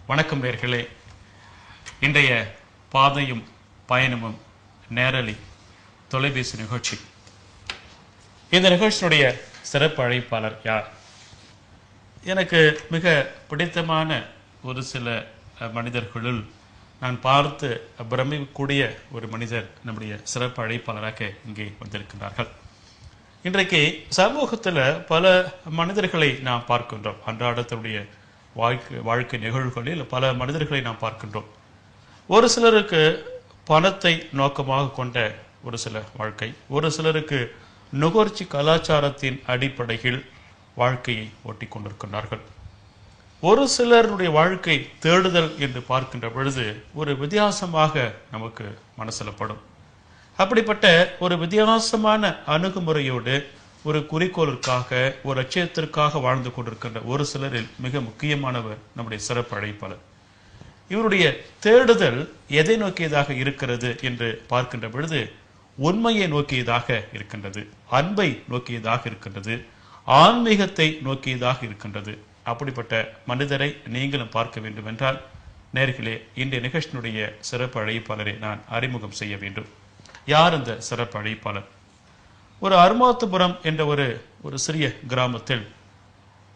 வணக்கம் நேயர்களே. இன்றைய பாதையும் பயணமும் நேரலை தொலைபேசி நிகழ்ச்சி. இந்த நிகழ்ச்சியினுடைய சிறப்பு அழைப்பாளர் யார்? எனக்கு மிக பிடித்தமான ஒரு சில மனிதர்களுள் நான் பார்த்து பிரமிக்கக்கூடிய ஒரு மனிதர் நம்முடைய சிறப்பு அழைப்பாளராக இங்கே வந்திருக்கிறார்கள். இன்றைக்கு சமூகத்தில் பல மனிதர்களை நாம் பார்க்கின்றோம். அன்றாடத்தினுடைய வாழ்க்கை நிகழ்வுகளில் பல மனிதர்களை நாம் பார்க்கின்றோம். ஒரு சிலருக்கு பணத்தை நோக்கமாக கொண்ட ஒரு சில வாழ்க்கை, ஒரு சிலருக்கு நுகர்ச்சி கலாச்சாரத்தின் அடிப்படையில் வாழ்க்கையை ஓட்டி கொண்டிருக்கிறார்கள். ஒரு சிலருடைய வாழ்க்கை தேடுதல் என்று பார்க்கின்ற பொழுது ஒரு வித்தியாசமாக நமக்கு மனசிலப்படும். அப்படிப்பட்ட ஒரு வித்தியாசமான அணுகுமுறையோடு ஒரு குறிக்கோளுக்காக, ஒரு லட்சியத்திற்காக வாழ்ந்து கொண்டிருக்கின்ற ஒரு சிலரில் மிக முக்கியமானவர் நம்முடைய சிறப்பு அழைப்பாளர். இவருடைய தேடுதல் எதை நோக்கியதாக இருக்கிறது என்று பார்க்கின்ற பொழுது உண்மையை நோக்கியதாக இருக்கின்றது, அன்பை நோக்கியதாக இருக்கின்றது, ஆன்மீகத்தை நோக்கியதாக இருக்கின்றது. அப்படிப்பட்ட மனிதரை நீங்களும் பார்க்க வேண்டும் என்றால் நேர்களே, இன்றைய நிகழ்ச்சியினுடைய சிறப்பு அழைப்பாளரை நான் அறிமுகம் செய்ய வேண்டும். யார் இந்த சிறப்பு அழைப்பாளர்? ஒரு அருமாத்துபுரம் என்ற ஒரு சிறிய கிராமத்தில்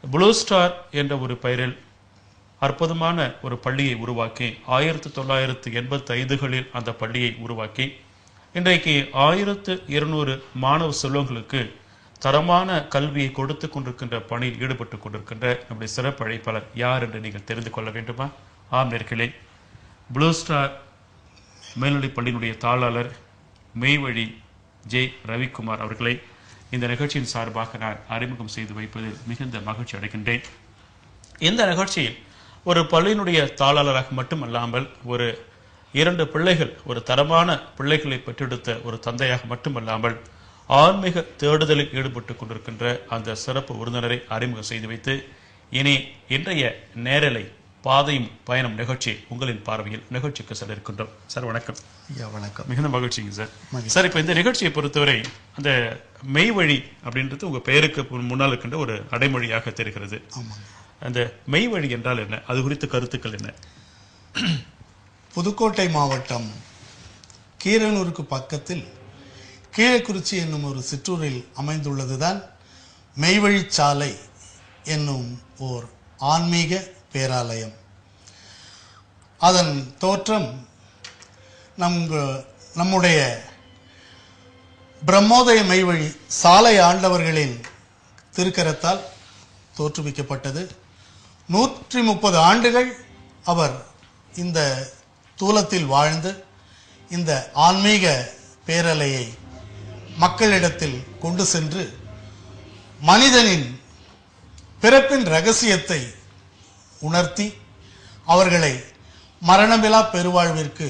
ப்ளூ ஸ்டார் என்ற ஒரு பெயரில் அற்புதமான ஒரு பள்ளியை உருவாக்கி 1985களில் அந்த பள்ளியை உருவாக்கி இன்றைக்கு 1200 மாணவ செல்வங்களுக்கு தரமான கல்வியை கொடுத்து கொண்டிருக்கின்ற பணியில் ஈடுபட்டு கொண்டிருக்கின்ற நம்முடைய சிறப்பு அழைப்பாளர் யார் என்று நீங்கள் தெரிந்து கொள்ள வேண்டுமா? ஆம் நேர்களே, ப்ளூ ஸ்டார் மேல்நிலைப் பள்ளியினுடைய தாளாளர் மெய்வழி ஜே ரவிக்குமார் அவர்களை இந்த நிகழ்ச்சியின் சார்பாக நான் அறிமுகம் செய்து வைப்பதில் மிகுந்த மகிழ்ச்சி அடைகின்றேன். இந்த நிகழ்ச்சியில் ஒரு பள்ளியினுடைய தாளாளராக மட்டுமல்லாமல் ஒரு 2 பிள்ளைகள், ஒரு தரமான பிள்ளைகளை பெற்றெடுத்த ஒரு தந்தையாக மட்டுமல்லாமல் ஆன்மீக தேடுதலில் ஈடுபட்டு கொண்டிருக்கின்ற அந்த சிறப்பு விருந்தினரை அறிமுகம் செய்து வைத்து இனி இன்றைய நேரலை பாதையும் பயணம் நிகழ்ச்சி உங்களின் பார்வையில் நிகழ்ச்சிக்கு செல்ல இருக்கின்றோம். சார் வணக்கம். வணக்கம். மிகுந்த மகிழ்ச்சிங்க சார். சார், இப்போ இந்த நிகழ்ச்சியை பொறுத்தவரை அந்த மெய்வழி அப்படின்றது உங்க பெயருக்கு முன்னால் இருக்கின்ற ஒரு அடைமொழியாக தெரிகிறது. அந்த மெய்வழி என்றால் என்ன? அது குறித்த கருத்துக்கள் என்ன? புதுக்கோட்டை மாவட்டம் கீரனூருக்கு பக்கத்தில் கீழக்குறிச்சி என்னும் ஒரு சிற்றூரில் அமைந்துள்ளதுதான் மெய்வழிச்சாலை என்னும் ஓர் ஆன்மீக பேராலயம். அதன் தோற்றம் நம்முடைய பிரம்மோதய மெய்வழி சாலை ஆண்டவர்களின் திருக்கரத்தால் தோற்றுவிக்கப்பட்டது. 130 ஆண்டுகள் அவர் இந்த தூலத்தில் வாழ்ந்து இந்த ஆன்மீக பேரலையை மக்களிடத்தில் கொண்டு சென்று மனிதனின் பிறப்பின் இரகசியத்தை உணர்த்தி அவர்களை மரணமில்லா பெருவாழ்விற்கு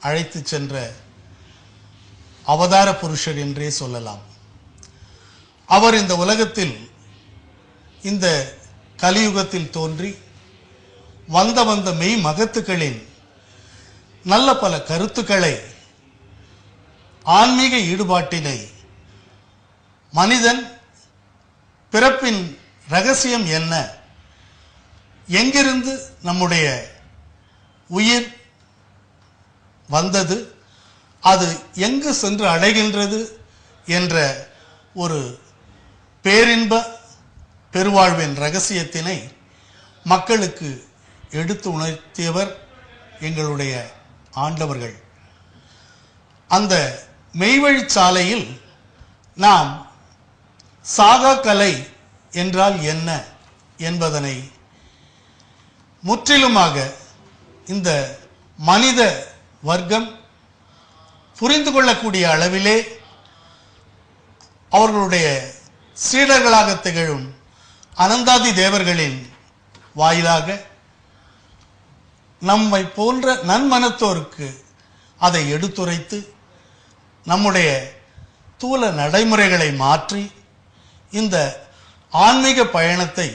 அழைத்து சென்ற அவதார புருஷர் என்றே சொல்லலாம். அவர் இந்த உலகத்தில் இந்த கலியுகத்தில் தோன்றி வந்த மெய் மகத்துக்களின் நல்ல பல கருத்துக்களை, ஆன்மீக ஈடுபாட்டினை, மனிதன் பிறப்பின் இரகசியம் என்ன, எங்கிருந்து நம்முடைய உயிர் வந்தது, அது எங்கு சென்று அடைகின்றது என்ற ஒரு பேரின்ப பெருவாழ்வின் இரகசியத்தினை மக்களுக்கு எடுத்து உணர்த்தியவர் எங்களுடைய ஆண்டவர்கள். அந்த மெய்வழிச்சாலையில் நாம் சாகா கலை என்றால் என்ன என்பதனை முற்றிலுமாக இந்த மனித வர்க்கம் புரிந்து கொள்ளக்கூடிய அளவிலே அவர்களுடைய சீடர்களாக திகழும் அனந்தாதி தேவர்களின் வாயிலாக நம்மை போன்ற நன்மனத்தோருக்கு அதை எடுத்துரைத்து நம்முடைய தூல நடைமுறைகளை மாற்றி இந்த ஆன்மீக பயணத்தை,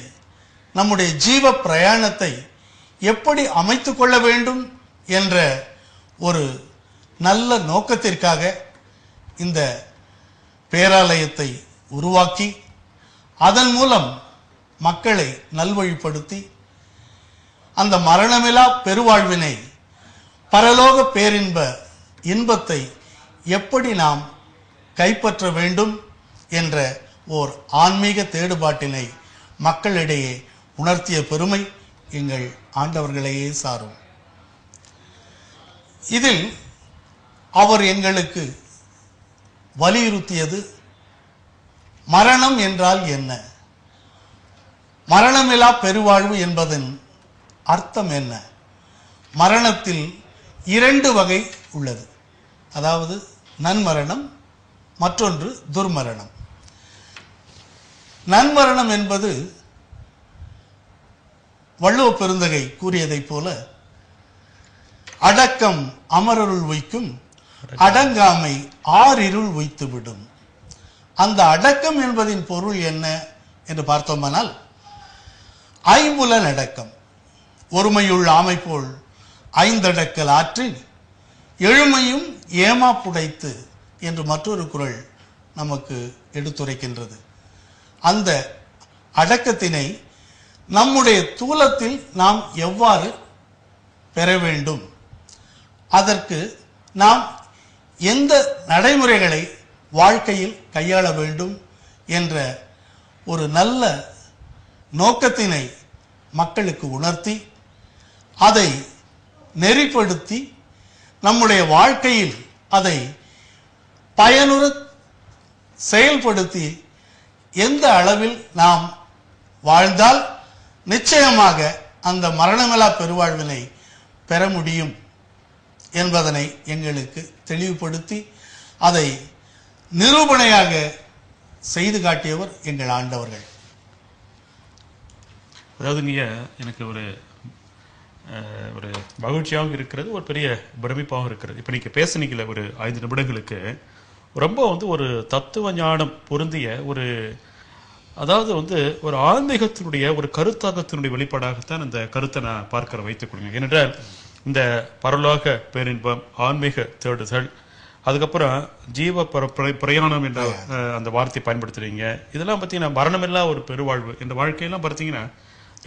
நம்முடைய ஜீவ பிரயாணத்தை எப்படி அமைத்து கொள்ள வேண்டும் என்ற ஒரு நல்ல நோக்கத்திற்காக இந்த பேராலயத்தை உருவாக்கி அதன் மூலம் மக்களை நல்வழிப்படுத்தி அந்த மரணமில்லா பெருவாழ்வினை, பரலோக பேரின்ப இன்பத்தை எப்படி நாம் கைப்பற்ற வேண்டும் என்ற ஓர் ஆன்மீக தேடுபாட்டினை மக்களிடையே உணர்த்திய பெருமை எங்கள் ஆண்டவர்களையே சாரும். இதில் அவர் எங்களுக்கு வலியுறுத்தியது மரணம் என்றால் என்ன, மரணமில்லா பெருவாழ்வு என்பதன் அர்த்தம் என்ன. மரணத்தில் 2 வகை உள்ளது. அதாவது நன்மரணம், மற்றொன்று துர்மரணம். நன்மரணம் என்பது வள்ளுவ பெருந்தகை கூறியதைப் போல, அடக்கம் அமரருள் உய்க்கும், அடங்காமை ஆறிருள் உய்த்துவிடும். அந்த அடக்கம் என்பதின் பொருள் என்ன என்று பார்த்தோமானால், ஐம்புலன் அடக்கம். ஒருமையுள் ஆமை போல் 5 அடக்கல் ஆற்றின் எழுமையும் ஏமா புடைத்து என்று மற்றொரு குறள் நமக்கு எடுத்துரைக்கின்றது. அந்த அடக்கத்தினை நம்முடைய தூலத்தில் நாம் எவ்வாறு பெற வேண்டும், அதற்கு நாம் எந்த நடைமுறைகளை வாழ்க்கையில் கையாள வேண்டும் என்ற ஒரு நல்ல நோக்கத்தினை மக்களுக்கு உணர்த்தி, அதை நெறிப்படுத்தி, நம்முடைய வாழ்க்கையில் அதை பயனுற செயல்படுத்தி எந்த அளவில் நாம் வாழ்ந்தால் நிச்சயமாக அந்த மரணமில்லா பெருவாழ்வினை பெற முடியும் என்பதனை எங்களுக்கு தெளிவுபடுத்தி அதை நிரூபணையாக செய்து காட்டியவர் எங்கள் ஆண்டவர்கள். அதாவது நீங்க எனக்கு ஒரு மகிழ்ச்சியாகவும் இருக்கிறது, ஒரு பெரிய பிரமிப்பாகவும் இருக்கிறது. இப்போ நீங்க பேசுனீங்கள ஒரு 5 நிமிடங்களுக்கு ரொம்ப ஒரு தத்துவ ஞானம் பொருந்திய ஒரு, அதாவது ஒரு ஆன்மீகத்தினுடைய ஒரு கருத்தாக்கத்தினுடைய வெளிப்பாடாகத்தான் இந்த கருத்தை நான் பார்க்கிற வைத்துக் கொள்ளுங்க. ஏனென்றால் இந்த பரலோக பேரின்பம், ஆன்மீக தேடுதல், அதுக்கப்புறம் ஜீவ பிரயாணம் என்ற அந்த வார்த்தை பயன்படுத்துறீங்க. இதெல்லாம் பார்த்தீங்கன்னா மரணமில்லா ஒரு பெருவாழ்வு என்ற வாழ்க்கையெல்லாம் பார்த்தீங்கன்னா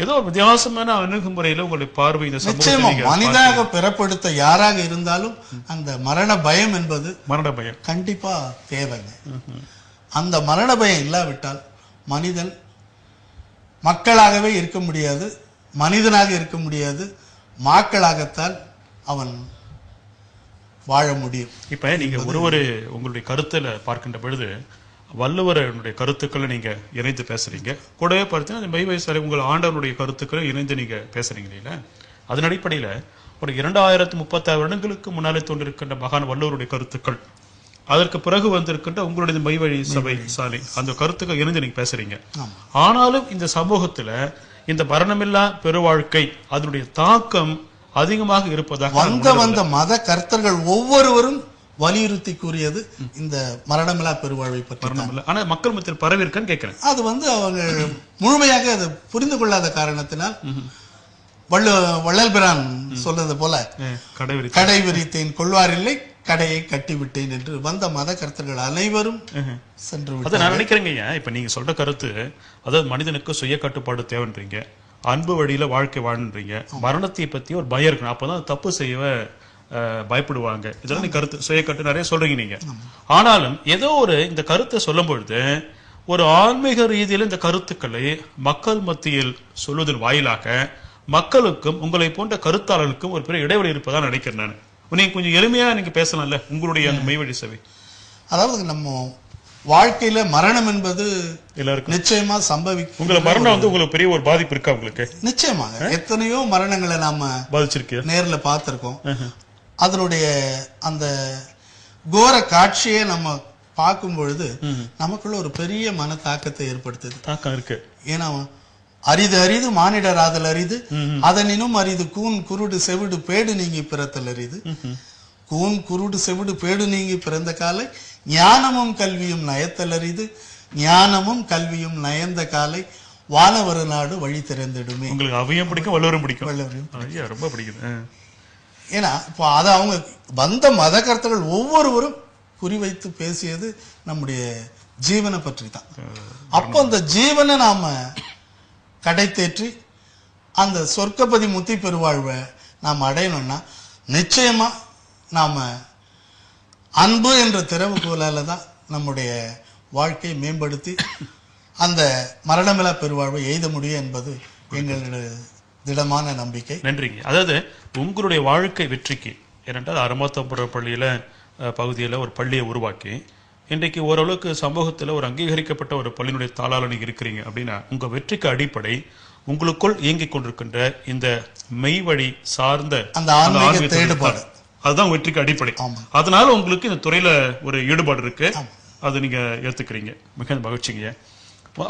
ஏதோ ஒரு வித்தியாசமான அணுகுமுறையில உங்களுடைய பார்வை இந்த சமூகத்தை மனிதனாக பெறப்படுத்த யாராக இருந்தாலும் அந்த மரண பயம் என்பது கண்டிப்பா தேவைங்க. அந்த மரண பயம் இல்லாவிட்டால் மனிதன் மக்களாகவே இருக்க முடியாது, மனிதனாக இருக்க முடியாது, மாக்களாகத்தான் அவன் வாழ முடியும். இப்ப நீங்க உங்களுடைய கருத்துல பார்க்கின்ற பொழுது வள்ளுவருடைய கருத்துக்களை நீங்க இணைந்து பேசுறீங்க. கூடவே பார்த்தீங்கன்னா மெய்வயசாரி உங்கள் ஆண்டவனுடைய கருத்துக்களை இணைந்து நீங்க பேசுறீங்க இல்லையா? அதன் அடிப்படையில ஒரு 2036 வருடங்களுக்கு முன்னாலே தோன்றிருக்கின்ற மகான் வள்ளுவருடைய கருத்துக்கள், அதற்கு பிறகு வந்திருக்கின்ற உங்களுடைய மெய்வழி சபை சாலை அந்த கருத்துக்கள் இணைந்து நீங்க பேசுறீங்க. ஆனாலும் இந்த சமூகத்துல இந்த மரணமில்லா பெருவாழ்க்கை அதனுடைய தாக்கம் அதிகமாக இருப்பதாக வந்த மத கர்த்தர்கள் ஒவ்வொருவரும் வலியுறுத்தி கூறியது இந்த மரணமில்லா பெருவாழ்வை பற்றி. ஆனா மக்கள் மத்தியில் பரவி இருக்கான்னு கேட்கிறேன். அது அவங்க முழுமையாக அதை புரிந்து கொள்ளாத காரணத்தினால் வள்ளல் பிரான் சொல்றது போல கடை விரித்தேன் கொள்வார் இல்லை, கடையை கட்டிவிட்டேன் என்று வந்த மத கருத்துகள் அனைவரும் சென்று அதை நான் நினைக்கிறேங்க. இப்ப நீங்க சொல்ற கருத்து, அதாவது மனிதனுக்கு சுய கட்டுப்பாடு தேவைன்றீங்க, அன்பு வழியில வாழ்க்கை வாழ்ன்றீங்க, மரணத்தை பத்தி ஒரு பயம் இருக்கணும், அப்பதான் தப்பு செய்ய பயப்படுவாங்க. இதெல்லாம் நீ கருத்து சுய கட்டு நிறைய சொல்றீங்க நீங்க. ஆனாலும் ஏதோ இந்த கருத்தை சொல்லும் பொழுது ஒரு ஆன்மீக ரீதியில் இந்த கருத்துக்களை மக்கள் மத்தியில் சொல்வதன் வாயிலாக மக்களுக்கும் உங்களை போன்ற கருத்தாளர்களுக்கும் ஒரு பெரிய இடைவெளி இருப்பதா நினைக்கிறேன் நான். நீங்க கொஞ்சம் எளிமையா நீங்க பேசலாம்ல உங்களுடைய அந்த மெய்வழி சபை. அதாவது நம்ம வாழ்க்கையில மரணம் என்பது எல்லாருக்கும் நிச்சயமா சம்பவிக்கும். உங்களுக்கு மரணம் உங்களுக்கு பெரிய ஒரு பாதிப்பு இருக்கா? உங்களுக்கு நிச்சயமாக எத்தனையோ மரணங்களை நாம பாதிச்சிருக்கு, நேர்ல பார்த்திருக்கோம். அதனுடைய அந்த கோர காட்சியை நம்ம பார்க்கும் பொழுது நமக்குள்ள ஒரு பெரிய மன தாக்கத்தை ஏற்படுத்துது. தாக்கம் இருக்கு. ஏன்னா அரிது அரிது மானிடர் ஆதல் அரிது, அதனினும் அரிது கூன் குருடு செவிடு பேடு நீங்கி பிறத்தல் அரிது. கூன் குருடு செவிடு பேடு நீங்கி பிறந்த காலை ஞானமும் கல்வியும் நயத்தல் அரிது, ஞானமும் கல்வியும் நயந்த காலை வானவரு நாடு வழி திறந்திடுமே. உங்களுக்கு அவையும் பிடிக்கும், வள்ளுவரும் பிடிக்கும், ரொம்ப பிடிக்கும். ஏன்னா இப்போ அதை அவங்க வந்த மத கருத்துகள் ஒவ்வொருவரும் குறிவைத்து பேசியது நம்முடைய ஜீவனை பற்றி தான். அப்போ அந்த ஜீவனை நாம கடை தேற்றி அந்த சொர்க்கப்பதி முத்தி பெருவாழ்வை நாம் அடையணும்னா நிச்சயமா நாம அன்பு என்ற திறவுகோலால தான் நம்முடைய வாழ்க்கையை மேம்படுத்தி அந்த மரணமில்லா பெருவாழ்வை எய்த முடியும் என்பது எங்களுடைய திடமான நம்பிக்கை. நன்றிங்க. அதாவது உங்களுடைய வாழ்க்கை வெற்றிக்கு, ஏனென்றால் அரும்பாத்தபுரம் பள்ளியில பகுதியில் ஒரு பள்ளியை உருவாக்கி இன்றைக்கு ஓரளவுக்கு சமூகத்தில் ஒரு அங்கீகரிக்கப்பட்ட ஒரு பள்ளியினுடைய தாளாளர் நீங்க இருக்கிறீங்க அப்படின்னா உங்க வெற்றிக்கு அடிப்படை உங்களுக்குள் இயங்கிக் கொண்டிருக்கின்ற இந்த மெய்வழி சார்ந்த அந்த ஆன்மீக தேடுபாடு, அதுதான் வெற்றிக்கு அடிப்படை. அதனால உங்களுக்கு இந்த துறையில ஒரு ஈடுபாடு இருக்கு, அது நீங்க ஏத்துக்கிறீங்க. மிக மகிழ்ச்சிங்க.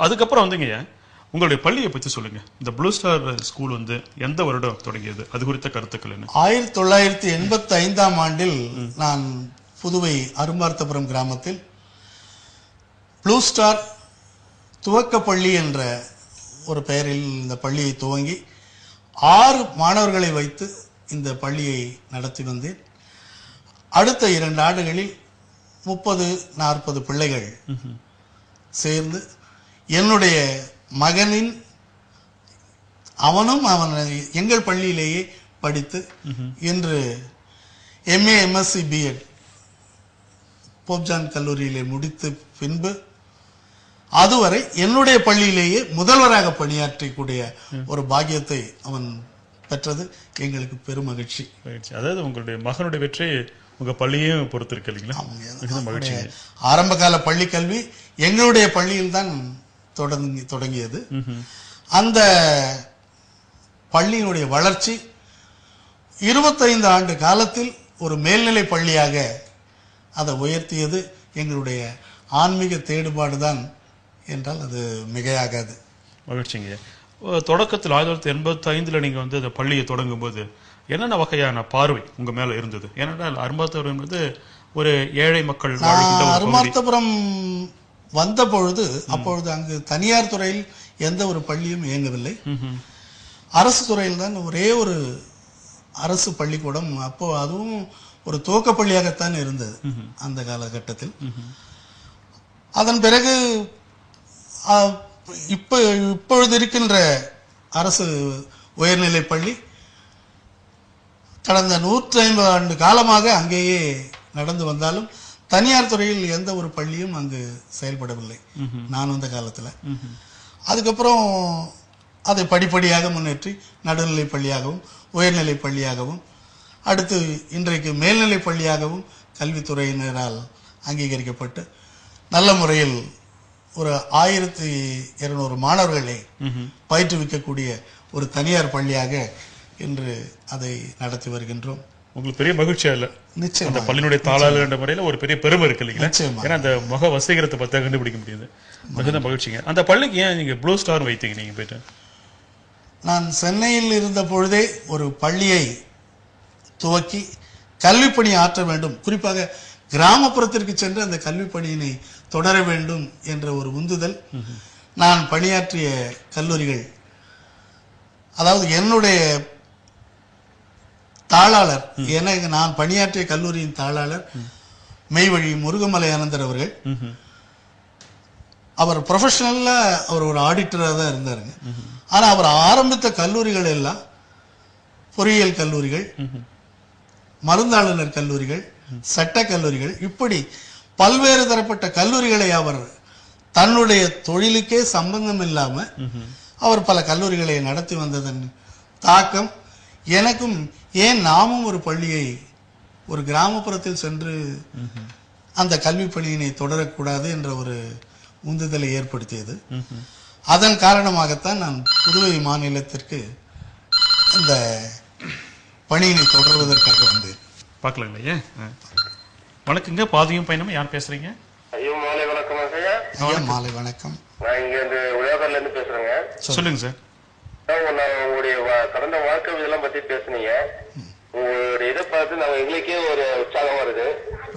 அதுக்கப்புறம் வந்துங்க உங்களுடைய பள்ளியை பத்தி சொல்லுங்க. இந்த ப்ளூ ஸ்டார் ஸ்கூல் வந்து எந்த வருடம் தொடங்கியது, அது குறித்த கருத்துக்கள் என்ன? 1985ஆம் ஆண்டில் நான் புதுவை அரும்பார்த்தபுரம் கிராமத்தில் ப்ளூ ஸ்டார் துவக்க பள்ளி என்ற ஒரு பெயரில் இந்த பள்ளியை துவங்கி 6 மாணவர்களை வைத்து இந்த பள்ளியை நடத்தி வந்தேன். அடுத்த 2 ஆண்டுகளில் 30-40 பிள்ளைகள் சேர்ந்து என்னுடைய மகனின் அவன் எங்கள் பள்ளியிலேயே படித்து இன்று MA MSc BEd போப்ஜான் கல்லூரியிலே முடித்து பின்பு அதுவரை என்னுடைய பள்ளியிலேயே முதல்வராக பணியாற்றக்கூடிய ஒரு பாக்கியத்தை அவன் பெற்றது எங்களுக்கு பெரும் மகிழ்ச்சி. அதாவது உங்களுடைய மகனுடைய வெற்றி உங்க பள்ளியையும் பொறுத்திருக்கு இல்லைங்களா? ஆரம்ப கால பள்ளி கல்வி எங்களுடைய பள்ளியில் தான் தொடங்கியது. அந்த பள்ளியினுடைய வளர்ச்சி 25 ஆண்டு காலத்தில் ஒரு மேல்நிலை பள்ளியாக அதை உயர்த்தியது எங்களுடைய ஆன்மீக தேடுபாடுதான் என்றால் அது மிகையாகாது. மகிழ்ச்சிங்க. தொடக்கத்தில் 1985 நீங்க வந்து அந்த பள்ளியை தொடங்கும் போது என்னென்ன வகையான பார்வை உங்க மேல இருந்தது? ஏனென்றால் அரும்பார்த்தபுரம் வந்து ஒரு ஏழை மக்கள் அரும்பார்த்தபுரம் வந்த பொழுது அப்பொழுது அங்கு தனியார் துறையில் எந்த ஒரு பள்ளியும் இயங்கவில்லை. அரசு துறையில் தான் ஒரே ஒரு அரசு பள்ளிக்கூடம், அப்போ அதுவும் ஒரு துவக்க பள்ளியாகத்தான் இருந்தது அந்த காலகட்டத்தில். அதன் பிறகு இப்பொழுது இருக்கின்ற அரசு உயர்நிலை பள்ளி கடந்த 150 ஆண்டு காலமாக அங்கேயே நடந்து வந்தாலும் தனியார் துறையில் எந்த ஒரு பள்ளியும் அங்கு செயல்படவில்லை நான் வந்த காலத்துல. அதுக்கப்புறம் அதை படிப்படியாக முன்னேற்றி நடுநிலை பள்ளியாகவும் உயர்நிலை பள்ளியாகவும் அடுத்து இன்றைக்கு மேல்நிலை பள்ளியாகவும் கல்வித்துறையினரால் அங்கீகரிக்கப்பட்டு நல்ல முறையில் ஒரு 1200 மாணவர்களை பயிற்றுவிக்கக்கூடிய ஒரு தனியார் பள்ளியாக இன்று அதை நடத்தி வருகின்றோம். உங்களுக்கு பெரிய மகிழ்ச்சியா இல்ல? நிச்சயம். அந்த பள்ளியினுடைய தாளாளர் என்ற முறையில ஒரு பெரிய பெருமை இருக்கு இல்லைங்களா? ஏன்னா அந்த முக வசீகரத்தை பத்தி கண்டுபிடிக்க முடியுது. மிகுந்த மகிழ்ச்சிங்க. அந்த பள்ளிக்கு ஏன் நீங்க ப்ளூ ஸ்டார் வைத்தீங்க நீங்க போயிட்டு? நான் சென்னையில் இருந்த பொழுதே ஒரு பள்ளியை துவக்கி கல்வி பணி ஆற்ற வேண்டும், குறிப்பாக கிராமப்புறத்திற்கு சென்று அந்த கல்வி பணியினை தொடர வேண்டும் என்ற ஒரு உந்துதல். நான் பணியாற்றிய கல்லூரிகள், அதாவது என்னுடைய தாளாளர், நான் பணியாற்றிய கல்லூரியின் தாளாளர் மெய்வழி முருகமலை ஆனந்தர் அவர்கள். அவர் ப்ரொஃபஷனலா அவர் ஒரு ஆடிட்டராக தான் இருந்தாருங்க. ஆனா அவர் ஆரம்பித்த கல்லூரிகள் எல்லாம் பொறியியல் கல்லூரிகள், மருந்தாளுநர் கல்லூரிகள், சட்ட கல்லூரிகள், இப்படி பல்வேறு தரப்பட்ட கல்லூரிகளை அவர் தன்னுடைய தொழிலுக்கே சம்பந்தம் இல்லாம அவர் பல கல்லூரிகளை நடத்தி வந்ததன் தாக்கம் எனக்கும், ஏன் நாமும் ஒரு பள்ளியை ஒரு கிராமப்புறத்தில் சென்று அந்த கல்வி பணியினை தொடரக்கூடாது என்ற ஒரு உந்துதலை ஏற்படுத்தியது. அதன் காரணமாகத்தான் நான் புதுவை மாநிலத்திற்கு இந்த பணியினை தொடர்வதற்காக வந்தேன். பார்க்கலாங்களா? வணக்கங்க. பாதையும் பயணமும் யார் பேசுறீங்க? ஐயோ, மாலை வணக்கம். மாலை வணக்கம். நான் இங்க இருந்து உலகர்ல இருந்து பேசுறேங்க. சொல்லுங்க சார். உங்களுடைய கடந்த வாழ்க்கை இதெல்லாம் பத்தி பேசுனீங்க. உங்களுடைய இதை பார்த்து நாங்க எங்களுக்கே ஒரு உற்சாகம் வருது.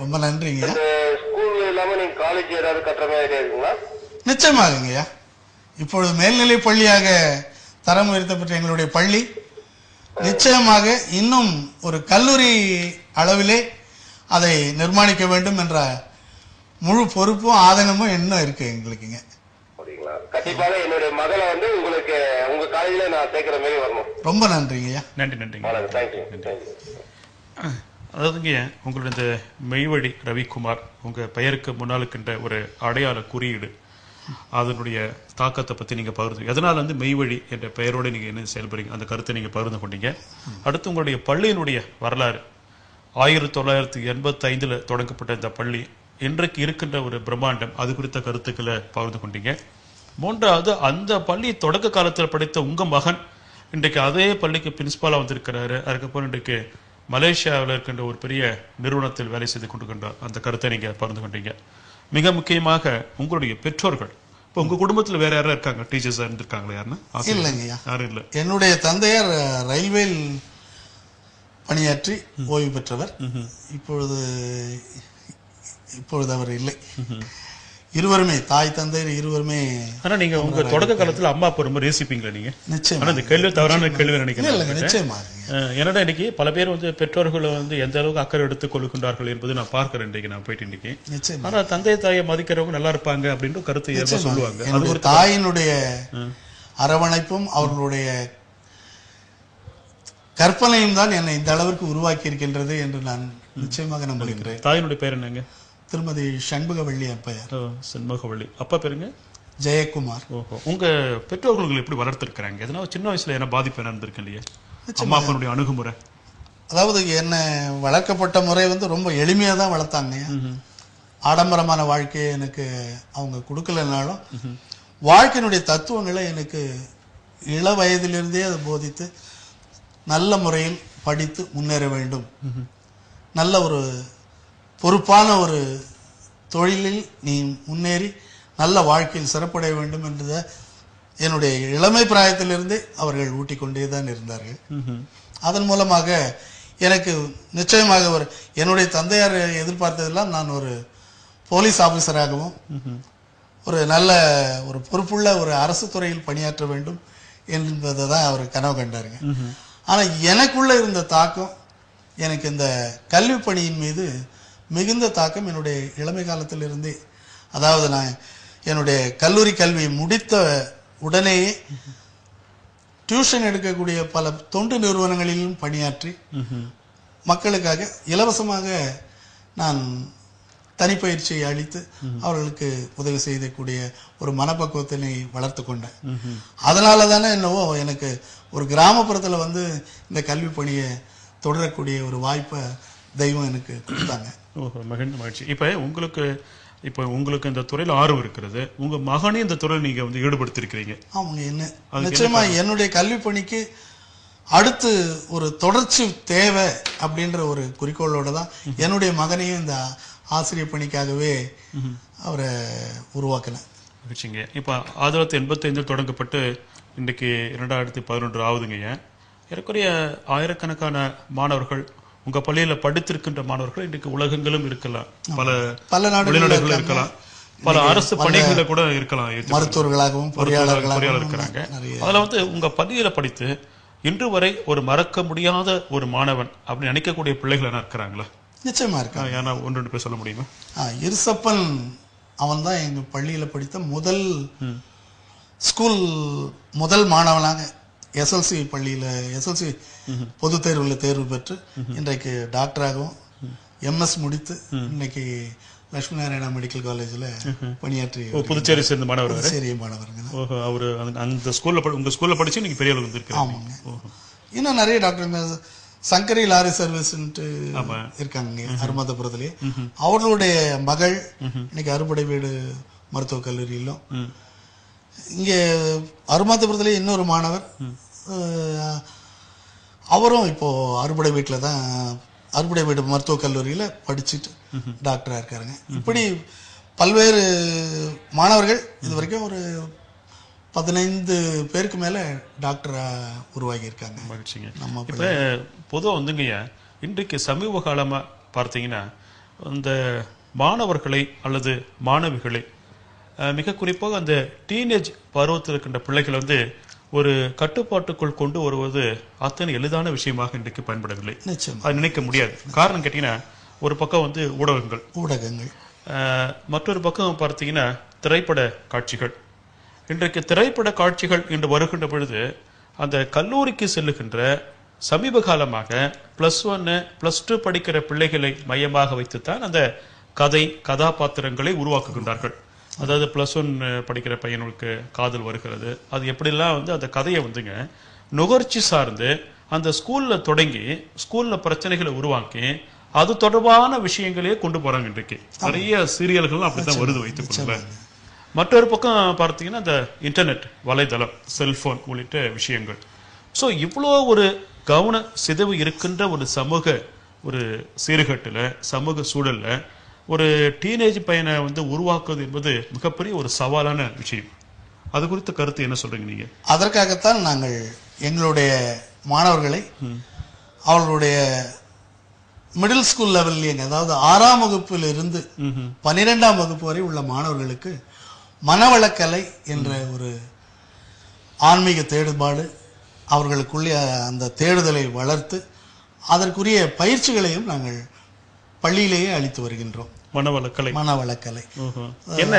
ரொம்ப நன்றிங்க. இந்த ஸ்கூல் இல்லாம நீங்க காலேஜ் ஏதாவது கட்டுற மாதிரி இருக்குங்களா? நிச்சயமாகங்கய்யா. இப்பொழுது மேல்நிலை பள்ளியாக தரம் உயர்த்தப்பட்ட எங்களுடைய பள்ளி நிச்சயமாக இன்னும் ஒரு கல்லூரி அளவிலே அதை நிர்மாணிக்க வேண்டும் என்ற முழு பொறுப்பும் ஆதங்கமும் இன்னும் இருக்கு எங்களுக்குங்க. அப்படிங்களா? கண்டிப்பாக என்னுடைய மகளை வந்து உங்களுக்கு உங்க காலேஜ்ல நான் சேர்க்கிற மாதிரி வரணும். ரொம்ப நன்றிங்கய்யா. நன்றி நன்றிங்க. தேங்க்யூ. அதாவதுங்க உங்களுடைய இந்த மெய்வழி ரவிக்குமார் உங்க பெயருக்கு முன்னாலுக்கின்ற ஒரு அடையாள குறியீடு, அதனுடைய தாக்கத்தை பத்தி நீங்க பகிர்ந்து, எதனால வந்து மெய்வழி என்ற பெயரோட நீங்க என்ன செயல்படுறீங்க அந்த கருத்தை நீங்க பகிர்ந்து கொண்டீங்க. அடுத்து உங்களுடைய பள்ளியினுடைய வரலாறு, 1985 தொடங்கப்பட்ட இந்த பள்ளி இன்றைக்கு இருக்கின்ற ஒரு பிரம்மாண்டம், அது குறித்த கருத்துக்களை பகிர்ந்து கொண்டீங்க. மூன்றாவது, அந்த பள்ளி தொடக்க காலத்தில் படித்த உங்க மகன் இன்றைக்கு அதே பள்ளிக்கு பிரின்சிபாலா வந்திருக்கிறாரு. அதுக்கப்புறம் இன்றைக்கு மலேசியாவில் இருக்கின்ற ஒரு பெரிய நிறுவனத்தில் வேலை செய்து கொண்டிருக்கின்றார். அந்த கருத்தை நீங்க பகிர்ந்து கொண்டீங்க. மிக முக்கியமாக உங்களுடைய பெற்றோர்கள், இப்போ உங்க குடும்பத்தில் வேற யாரும் இருக்காங்க, டீச்சர்ஸா இருந்திருக்காங்களா? யாருன்னு? இல்லைங்கய்யா, யாரும் இல்லை. என்னுடைய தந்தையார் ரயில்வேயில் பணியாற்றி ஓய்வு பெற்றவர். இப்பொழுது அவர் இல்லை. இருவருமே, தாய் தந்தையர் இருவருமே. ஆனா நீங்க உங்க தொடக்க காலத்துல அம்மா அப்பா ரொம்ப ரேசிப்பீங்களா நீங்க? நிச்சயமா. இந்த கேள்வி தவறான கேள்வி நினைக்கிறேன். நிச்சயமா. என்னடா இன்னைக்கு பல பேர் வந்து பெற்றோர்களை வந்து எந்த அளவுக்கு அக்கறை எடுத்துக் கொள்கின்றார்கள் என்பது நான் பார்க்கிறேன் இன்றைக்கு நான் போயிட்டு இன்னைக்கு. ஆனா தந்தை தாயை மதிக்கிறவங்க நல்லா இருப்பாங்க அப்படின்னு கருத்து ஏற்ப சொல்லுவாங்க. அது ஒரு தாயினுடைய அரவணைப்பும் அவர்களுடைய கற்பனையும் தான் என்னை இந்த அளவிற்கு உருவாக்கி இருக்கின்றது என்று நான் நிச்சயமாக நம்புகிறேன். தாயினுடைய பேர் என்னங்க? திருமதி சண்முகவள்ளி அப்பையார். சண்முகவள்ளி. அப்பா பேருங்க? ஜெயக்குமார். ஓஹோ. உங்க பெற்றோர்கள் எப்படி வளர்த்திருக்கிறாங்க? எதனால சின்ன வயசுல என்ன பாதிப்பு என்ன இருந்திருக்கு இல்லையா? அம்மா அப்பாவுடைய அணுகுமுறை, அதாவது என்ன வளர்க்கப்பட்ட முறை வந்து ரொம்ப எளிமையா தான் வளர்த்தாங்க. ஆடம்பரமான வாழ்க்கையை எனக்கு அவங்க கொடுக்கலனாலும் வாழ்க்கையினுடைய தத்துவங்களை எனக்கு இள வயதிலிருந்தே அதை போதித்து நல்ல முறையில் படித்து முன்னேற வேண்டும், நல்ல ஒரு பொறுப்பான ஒரு தொழிலில் நீ முன்னேறி நல்ல வாழ்க்கையில் சிறப்படைய வேண்டும் என்றதை என்னுடைய இளமை பிராயத்திலிருந்தே அவர்கள் ஊட்டிக் கொண்டே தான் இருந்தார்கள். அதன் மூலமாக எனக்கு நிச்சயமாக என்னுடைய தந்தையார் எதிர்பார்த்ததெல்லாம் நான் ஒரு போலீஸ் ஆபீசராகவும் ஒரு நல்ல ஒரு பொறுப்புள்ள ஒரு அரசு துறையில் பணியாற்ற வேண்டும் என்பதை தான் அவர் கனவு கண்டாருங்க. ஆனா எனக்குள்ள இருந்த தாக்கம், எனக்கு இந்த கல்வி பணியின் மீது மிகுந்த தாக்கம் என்னுடைய இளமை காலத்திலிருந்தே, அதாவது நான் என்னுடைய கல்லூரி கல்வியை முடித்த உடனேயே டியூஷன் எடுக்கக்கூடிய பல தொண்டு நிறுவனங்களிலும் பணியாற்றி மக்களுக்காக இலவசமாக நான் தனிப்பயிற்சியை அளித்து அவர்களுக்கு உதவி செய்யக்கூடிய ஒரு மனப்பக்குவத்தினை வளர்த்து கொண்டேன். அதனால தானே என்னவோ எனக்கு ஒரு கிராமப்புறத்தில் வந்து இந்த கல்வி பணியை தொடரக்கூடிய ஒரு வாய்ப்பை தெய்வம் எனக்கு கொடுத்தாங்க. ஓஹோ, மகிழ்ச்சி. இப்போ உங்களுக்கு இந்த துறையில் ஆர்வம் இருக்கிறது, உங்க மகனையும் இந்த துறையில் நீங்க வந்து ஈடுபடுத்திருக்கிறீங்க. அவங்க என்ன நிச்சயமா என்னுடைய கல்வி பணிக்கு அடுத்து ஒரு தொடர்ச்சி தேவை அப்படின்ற ஒரு குறிக்கோளோட தான் என்னுடைய மகனையும் இந்த ஆசிரியர் பணிக்காகவே அவரை உருவாக்கினேன். இப்போ 1985 தொடங்கப்பட்டு இன்றைக்கு 2011 ஆகுதுங்க. ஏறக்குறைய ஆயிரக்கணக்கான மாணவர்கள் உங்க பள்ளியில படித்திருக்கின்ற மாணவர்கள் இன்றைக்கு உலகங்களும் இருக்கலாம், பல நாடுகளும் இருக்கலாம், பல அரசு பணிகளை கூட இருக்கலாம், மருத்துவர்களாகவும் பொறியாளர்களாகவும் இருக்கிறாங்க. அதுல வந்து உங்க பள்ளியில படித்து இன்று வரை ஒரு மறக்க முடியாத ஒரு மாணவன் அப்படின்னு நினைக்கக்கூடிய பிள்ளைகள் என்ன இருக்கிறாங்களா? நிச்சயமா இருக்காங்க. ஏன்னா ஒன்று ரெண்டு பேர் சொல்ல முடியுமா? இருசப்பன், அவன் தான் எங்க பள்ளியில படித்த முதல் மாணவனாக எஸ்எல்சி பள்ளியில எஸ்எல்சி பொது தேர்வில் தேர்வு பெற்று இன்றைக்கு டாக்டராகவும் எம்எஸ் முடித்து இன்னைக்கு லட்சுமி நாராயணா மெடிக்கல் காலேஜில் பணியாற்றி புதுச்சேரி சேர்ந்த மாணவர். மாணவருங்க. அவரு அந்த ஸ்கூல்ல உங்க ஸ்கூல்ல படிச்சு நீங்க பெரிய அளவுக்கு வந்திருக்கீங்க. ஆமாங்க. இன்னும் நிறைய டாக்டர் சங்கரி லாரி சர்வீஸ் இருக்காங்க அருமாதபுரத்திலே. அவர்களுடைய மகள் இன்னைக்கு அறுபடை வீடு மருத்துவக் கல்லூரியிலும், இங்க அருமாதபுரத்திலே இன்னொரு மாணவர் அவரும் இப்போ அறுபடை வீடு மருத்துவக் கல்லூரியில படிச்சுட்டு டாக்டரா இருக்காருங்க. இப்படி பல்வேறு மாணவர்கள் இது வரைக்கும் ஒரு 15 பேருக்கு மேல டாக்டரா உருவாகி இருக்காங்க. இப்ப பொதுவா வந்துங்கய்யா, இன்றைக்கு சமீப காலமா பார்த்தீங்கன்னா இந்த மாணவர்களை அல்லது மாணவிகளை மிக குறிப்பாக அந்த டீனேஜ் பருவத்தில் இருக்கின்ற பிள்ளைகள் வந்து ஒரு கட்டுப்பாட்டுக்குள் கொண்டு வருவது அத்தனை எளிதான விஷயமாக இன்றைக்கு பயன்படவில்லை. அது நினைக்க முடியாது. காரணம் கேட்டீங்கன்னா, ஒரு பக்கம் வந்து ஊடகங்கள், மற்றொரு பக்கம் பார்த்தீங்கன்னா திரைப்பட காட்சிகள், இன்றைக்கு திரைப்பட காட்சிகள் என்று வருகின்ற பொழுது அந்த கல்லூரிக்கு செல்லுகின்ற சமீப காலமாக +1 +2 படிக்கிற பிள்ளைகளை மையமாக வைத்துத்தான் அந்த கதாபாத்திரங்களை உருவாக்குகின்றார்கள். அதாவது +1 படிக்கிற பையனுக்கு காதல் வருகிறது, அது எப்படிலாம் வந்து அந்த கதையை வந்துங்க நுகர்ச்சி சார்ந்து அந்த ஸ்கூல்ல தொடங்கி ஸ்கூல்ல பிரச்சனைகளை உருவாக்கி அது தொடர்பான விஷயங்களே கொண்டு போறாங்க. இன்றைக்கு நிறைய சீரியல்கள் அப்படித்தான் வருது வைத்துக் கொள்ளுங்க. மற்றொரு பக்கம் பார்த்தீங்கன்னா இந்த இன்டர்நெட் வலைதளம், செல்போன் உள்ளிட்ட விஷயங்கள். ஸோ இவ்வளோ ஒரு கவன சிதைவு இருக்கின்ற ஒரு சமூக ஒரு சீர்கேட்டில், சமூக சூழல்ல ஒரு டீனேஜ் பையனை வந்து உருவாக்குவது என்பது மிகப்பெரிய ஒரு சவாலான விஷயம். அது குறித்த கருத்து என்ன சொல்றீங்க நீங்க? அதற்காகத்தான் நாங்கள் எங்களுடைய மாணவர்களை அவர்களுடைய மிடில் ஸ்கூல் லெவல்லைங்க, அதாவது 6ஆம் வகுப்பில் இருந்து 12ஆம் வகுப்பு வரை உள்ள மாணவர்களுக்கு மனவளக்கலை என்ற ஒரு ஆன்மீக தேடுபாடு, அவர்களுக்குள்ளே அந்த தேடுதலை வளர்த்து அதற்குரிய பயிற்சிகளையும் நாங்கள் பள்ளியிலேயே அளித்து வருகின்றோம். மனவளக்கலை மனவளக்கலை என்ன